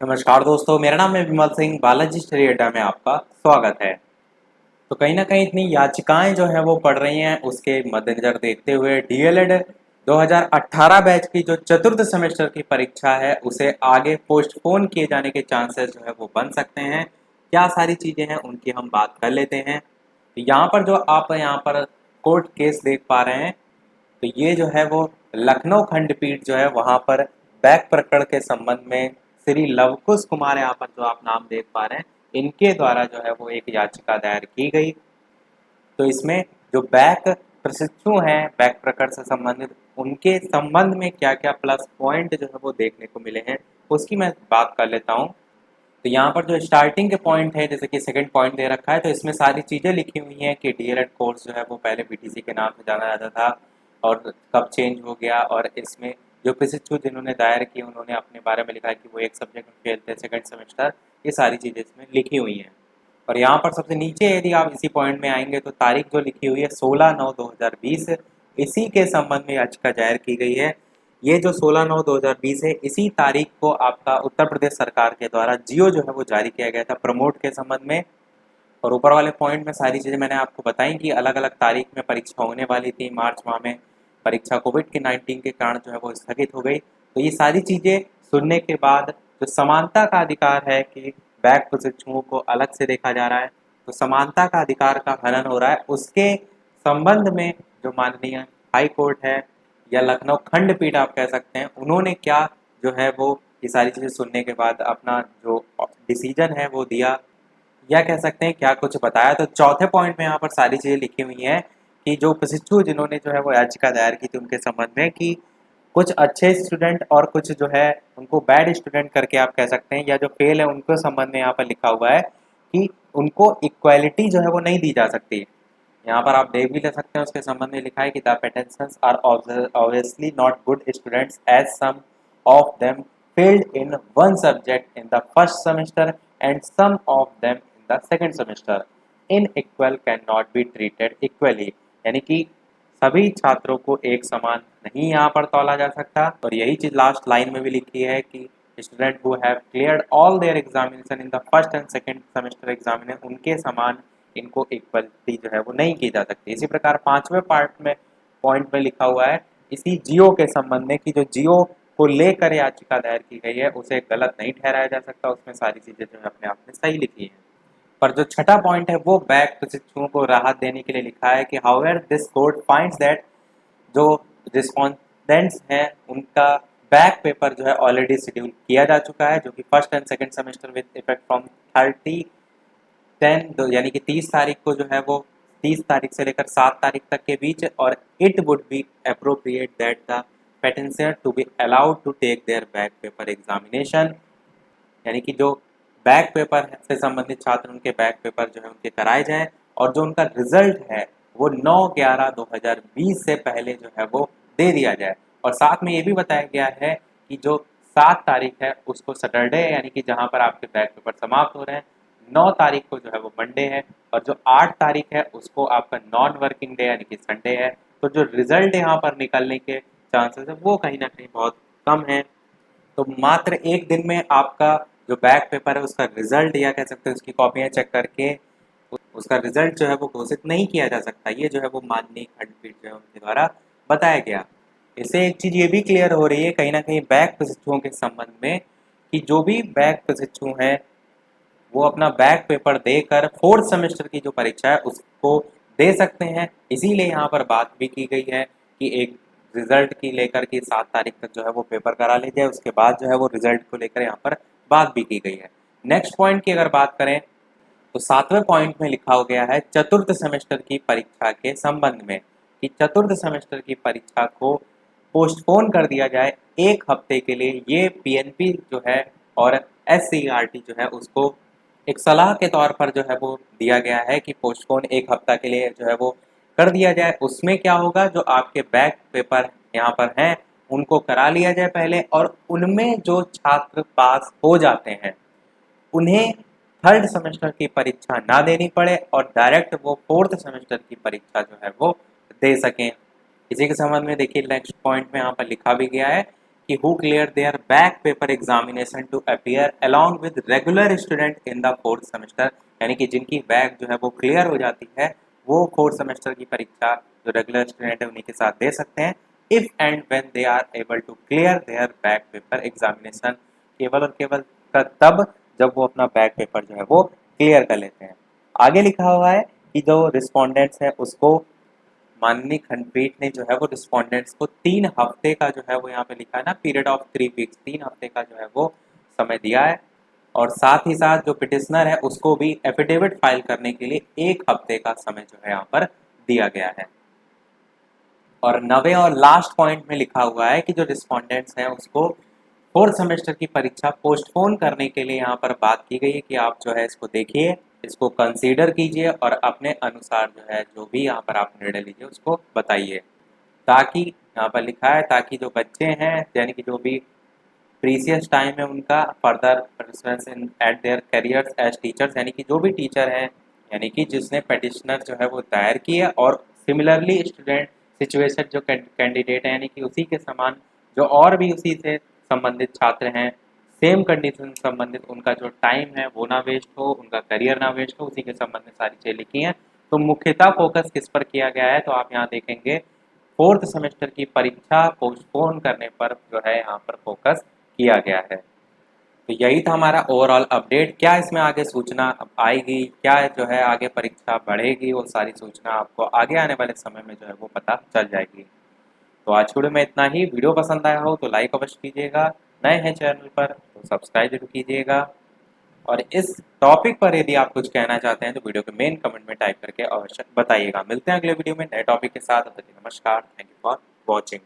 नमस्कार दोस्तों, मेरा नाम है विमल सिंह। बालाजी स्टडी अड्डा में आपका स्वागत है। तो कहीं ना कहीं इतनी याचिकाएं जो है वो पड़ रही हैं, उसके मद्देनजर देखते हुए डीएलएड 2018 बैच की जो चतुर्थ सेमेस्टर की परीक्षा है उसे आगे पोस्टपोन किए जाने के चांसेस जो है वो बन सकते हैं। क्या सारी चीज़ें हैं उनकी हम बात कर लेते हैं। तो यहाँ पर जो आप यहाँ पर कोर्ट केस देख पा रहे हैं, तो ये जो है वो लखनऊ खंडपीठ जो है वहाँ पर बैक प्रकरण के संबंध में श्री लवकुश कुमार, यहाँ पर जो आप नाम देख पा रहे हैं, इनके द्वारा जो है वो एक याचिका दायर की गई। तो इसमें जो बैक प्रशिक्षु हैं बैक प्रकरण से संबंधित, उनके संबंध में क्या क्या प्लस पॉइंट जो है वो देखने को मिले हैं उसकी मैं बात कर लेता हूँ। तो यहाँ पर जो स्टार्टिंग के पॉइंट है, जैसे कि सेकंड पॉइंट दे रखा है, तो इसमें सारी चीज़ें लिखी हुई हैं कि डीएलएड कोर्स जो है वो पहले बीटीसी के नाम से जाना जाता था और कब चेंज हो गया। और इसमें जो प्रशिक्षु जिन्होंने दायर की उन्होंने अपने बारे में लिखा है कि वो एक सब्जेक्ट में फेल थे सेकंड सेमेस्टर। ये सारी चीज़ें इसमें लिखी हुई हैं। और यहाँ पर सबसे नीचे यदि आप इसी पॉइंट में आएंगे तो तारीख जो लिखी हुई है 16/9/2020, इसी के संबंध में याचिका दायर की गई है। ये जो 16/9/2020 है, इसी तारीख को आपका उत्तर प्रदेश सरकार के द्वारा जियो जो है वो जारी किया गया था प्रमोट के संबंध में। और ऊपर वाले पॉइंट में सारी चीज़ें मैंने आपको बताई कि अलग अलग तारीख में परीक्षा होने वाली थी। मार्च माह में परीक्षा कोविड के 19 के कारण जो है वो स्थगित हो गई। तो ये सारी चीज़ें सुनने के बाद जो समानता का अधिकार है कि बैक प्रशिक्षुओं को अलग से देखा जा रहा है, तो समानता का अधिकार का हनन हो रहा है, उसके संबंध में जो माननीय हाई कोर्ट है या लखनऊ खंडपीठ आप कह सकते हैं, उन्होंने क्या जो है वो ये सारी चीज़ें सुनने के बाद अपना जो डिसीजन है वो दिया, या कह सकते हैं क्या कुछ बताया। तो चौथे पॉइंट में यहाँ पर सारी चीज़ें लिखी हुई हैं कि जो प्रशिक्षु जिन्होंने जो है वो याचिका दायर की थी उनके संबंध में कि कुछ अच्छे स्टूडेंट और कुछ जो है उनको बैड स्टूडेंट करके आप कह सकते हैं, या जो फेल है उनके संबंध में यहाँ पर लिखा हुआ है कि उनको इक्वालिटी जो है वो नहीं दी जा सकती। यहाँ पर आप देख भी ले सकते हैं, उसके संबंध में लिखा है कि the patients are obviously not good students as some of them failed in one subject in the first semester and some of them in the second semester. Unequal cannot be treated equally, यानी कि सभी छात्रों को एक समान नहीं यहाँ पर तौला जा सकता। और यही चीज़ लास्ट लाइन में भी लिखी है कि student who have cleared all their examination in the first and second semester examination, उनके समान इनको इक्वलिटी जो है वो नहीं की जा सकती। इसी प्रकार पांचवें पार्ट में पॉइंट में लिखा हुआ है इसी जियो के संबंध में कि जो जियो को लेकर याचिका दायर की गई है उसे गलत नहीं ठहराया जा सकता। उसमें सारी चीज़ें जो है अपने आप में सही लिखी है। पर जो छठा पॉइंट है वो बैक प्रशिक्षुओं को राहत देने के लिए लिखा है कि however this court finds that जो रिस्पॉन्डेंट्स हैं उनका बैक पेपर जो है ऑलरेडी शेड्यूल किया जा चुका है, जो कि first and second semester with effect from 30/10 यानी कि 30 तारीख को जो है वो 30 तारीख से लेकर 7 तारीख तक के बीच। और it would be appropriate that the petitioner to be allowed to take their back paper examination, यानी कि जो बैक पेपर से संबंधित छात्र उनके बैक पेपर जो है उनके कराए जाएं और जो उनका रिजल्ट है वो 9/11/2020 से पहले जो है वो दे दिया जाए। और साथ में ये भी बताया गया है कि जो 7 तारीख है उसको सैटरडे है, यानी कि जहां पर आपके बैक पेपर समाप्त हो रहे हैं, 9 तारीख को जो है वो मंडे है, और जो 8 तारीख है उसको आपका नॉन वर्किंग डे यानी कि संडे है। तो जो रिजल्ट यहाँ पर निकलने के चांसेस है वो कहीं ना कहीं बहुत कम है। तो मात्र एक दिन में आपका जो बैक पेपर है उसका रिजल्ट, या कह सकते हैं उसकी कॉपियां चेक करके उसका रिजल्ट जो है वो घोषित नहीं किया जा सकता। ये जो है वो माननीय खंडपीठ जो है उनके द्वारा बताया गया। इससे एक चीज़ ये भी क्लियर हो रही है कहीं ना कहीं बैक प्रशिक्षुओं के संबंध में कि जो भी बैक प्रशिक्षु हैं वो अपना बैक पेपर देकर फोर्थ सेमेस्टर की जो परीक्षा है उसको दे सकते हैं। इसीलिए यहाँ पर बात भी की गई है कि एक रिजल्ट की लेकर के 7 तारीख तक जो है वो पेपर करा ली जाए, उसके बाद जो है वो रिजल्ट को लेकर यहाँ पर बात भी की गई है। नेक्स्ट पॉइंट की अगर बात करें तो 7वें पॉइंट में लिखा हो गया है चतुर्थ सेमेस्टर की परीक्षा के संबंध में कि चतुर्थ सेमेस्टर की परीक्षा को पोस्टपोन कर दिया जाए एक हफ्ते के लिए। ये पीएनपी जो है और एससीईआरटी जो है उसको एक सलाह के तौर पर जो है वो दिया गया है कि पोस्टपोन एक हफ्ता के लिए जो है वो कर दिया जाए। उसमें क्या होगा, जो आपके बैक पेपर यहाँ पर हैं उनको करा लिया जाए पहले, और उनमें जो छात्र पास हो जाते हैं उन्हें थर्ड सेमेस्टर की परीक्षा ना देनी पड़े और डायरेक्ट वो फोर्थ सेमेस्टर की परीक्षा जो है वो दे सकें। इसी के संबंध में देखिए नेक्स्ट पॉइंट में यहाँ पर लिखा भी गया है कि who clear their back paper examination to appear along with regular student in the fourth semester, यानी कि जिनकी बैक जो है वो क्लियर हो जाती है वो फोर्थ सेमेस्टर की परीक्षा जो रेगुलर स्टूडेंट है उन्हीं के साथ दे सकते हैं। If and when they are able to clear their back paper examination, केवल और केवल तब जब वो अपना बैक पेपर जो है वो क्लियर कर लेते हैं। आगे लिखा हुआ है कि जो रिस्पोंडेंट्स है उसको माननीय खंडपीठ ने जो है वो रिस्पोंडेंट्स को 3 हफ्ते का जो है वो यहाँ पे लिखा है ना, पीरियड ऑफ 3 वीक्स, 3 हफ्ते का जो है वो समय दिया है। और साथ ही साथ जो पिटिशनर है उसको भी एफिडेविट फाइल करने के लिए 1 हफ्ते का समय जो है यहाँ पर दिया गया है। और 9वें और लास्ट पॉइंट में लिखा हुआ है कि जो रिस्पोंडेंट्स हैं उसको फोर्थ सेमेस्टर की परीक्षा पोस्टपोन करने के लिए यहाँ पर बात की गई है कि आप जो है इसको देखिए, इसको कंसीडर कीजिए और अपने अनुसार जो है जो भी यहाँ पर आप निर्णय लीजिए उसको बताइए, ताकि यहाँ पर लिखा है ताकि जो बच्चे हैं यानी कि जो भी प्रीसियस टाइम है उनका further persistence in at their careers as teachers, यानी कि जो भी टीचर हैं यानी कि जिसने पेटिशनर जो है वो दायर की है और सिमिलरली स्टूडेंट सिचुएशन जो कैंडिडेट है यानी कि उसी के समान जो और भी उसी से संबंधित छात्र हैं सेम कंडीशन से संबंधित, उनका जो टाइम है वो ना वेस्ट हो, उनका करियर ना वेस्ट हो, उसी के संबंध में सारी चीज़ें लिखी हैं। तो मुख्यतः फोकस किस पर किया गया है तो आप यहाँ देखेंगे फोर्थ सेमेस्टर की परीक्षा पोस्टपोन करने पर जो है यहाँ पर फोकस किया गया है। तो यही था हमारा ओवरऑल अपडेट। क्या इसमें आगे सूचना अब आएगी, क्या जो है आगे परीक्षा बढ़ेगी, वो सारी सूचना आपको आगे आने वाले समय में जो है वो पता चल जाएगी। तो आज वीडियो में इतना ही। वीडियो पसंद आया हो तो लाइक अवश्य कीजिएगा, नए हैं चैनल पर तो सब्सक्राइब जरूर कीजिएगा। और इस टॉपिक पर यदि आप कुछ कहना चाहते हैं तो वीडियो के मेन कमेंट में टाइप करके अवश्य बताइएगा। मिलते हैं अगले वीडियो में नए टॉपिक के साथ। तब तक नमस्कार, थैंक यू फॉर वॉचिंग।